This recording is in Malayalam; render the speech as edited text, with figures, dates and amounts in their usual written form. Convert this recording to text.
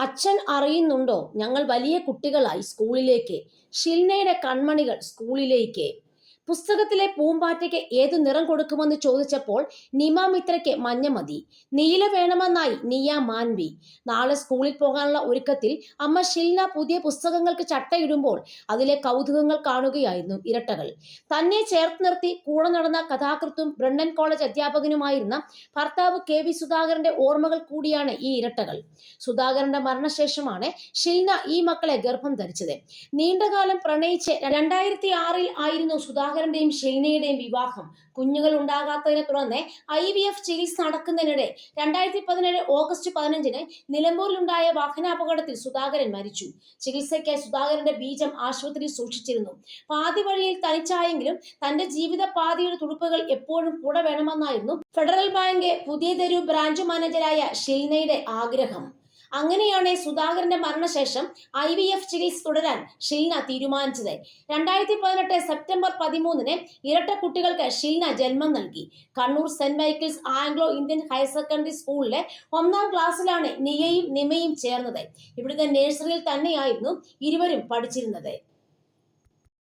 അച്ഛൻ അറിയുന്നുണ്ടോ ഞങ്ങൾ വലിയ കുട്ടികളായി സ്കൂളിലേക്ക്. ഷിൽനയുടെ കൺമണികൾ സ്കൂളിലേക്ക്. പുസ്തകത്തിലെ പൂമ്പാറ്റയ്ക്ക് ഏതു നിറം കൊടുക്കുമെന്ന് ചോദിച്ചപ്പോൾ നിമ മിത്രയ്ക്ക് മഞ്ഞ മതി. നീല വേണമെന്നായി നിയ മാൻവി. നാളെ സ്കൂളിൽ പോകാനുള്ള ഒരുക്കത്തിൽ അമ്മ ഷിൽന പുതിയ പുസ്തകങ്ങൾക്ക് ചട്ടയിടുമ്പോൾ അതിലെ കൗതുകങ്ങൾ കാണുകയായിരുന്നു ഇരട്ടകൾ. തന്നെ ചേർത്ത് നിർത്തി കൂടെ നടന്ന കഥാകൃത്തും ബ്രണ്ണൻ കോളേജ് അധ്യാപകനുമായിരുന്ന ഭർത്താവ് KV സുധാകരന്റെ ഓർമ്മകൾ കൂടിയാണ് ഈ ഇരട്ടകൾ. സുധാകരന്റെ മരണശേഷമാണ് ഷിൽന ഈ മക്കളെ ഗർഭം ധരിച്ചത്. നീണ്ടകാലം പ്രണയിച്ച് 2006 ആയിരുന്നു സുധാകരന്റെയും ഷിൽനയുടെയും വിവാഹം. കുഞ്ഞുങ്ങൾ ഉണ്ടാകാത്തതിനെ തുടർന്ന് IVF ചികിത്സ നടക്കുന്നതിനിടെ 2017 ഓഗസ്റ്റ് 15 നിലമ്പൂരിലുണ്ടായ വാഹനാപകടത്തിൽ സുധാകരൻ മരിച്ചു. ചികിത്സയ്ക്കായി സുധാകരന്റെ ബീജം ആശുപത്രിയിൽ സൂക്ഷിച്ചിരുന്നു. പാതി വഴിയിൽ തനിച്ചായെങ്കിലും തന്റെ ജീവിത പാതിയുടെ തുടുപ്പുകൾ എപ്പോഴും കൂടെ വേണമെന്നായിരുന്നു ഫെഡറൽ ബാങ്ക് പുതിയ തെരു ബ്രാഞ്ച് മാനേജരായ ഷിൽനയുടെ ആഗ്രഹം. അങ്ങനെയാണ് സുധാകരന്റെ മരണശേഷം IVF ചികിത്സ തുടരാൻ ഷിൽന തീരുമാനിച്ചത്. 2018 സെപ്റ്റംബർ 13 ഇരട്ട കുട്ടികൾക്ക് ഷിൽന ജന്മം നൽകി. Kannur saint Michael's Anglo Indian higher secondary സ്കൂളിലെ 1ാം ക്ലാസ്സിലാണ് നിയയും നിമയും ചേർന്നത്. ഇവിടുത്തെ നഴ്സറിയിൽ തന്നെയായിരുന്നു ഇരുവരും പഠിച്ചിരുന്നത്.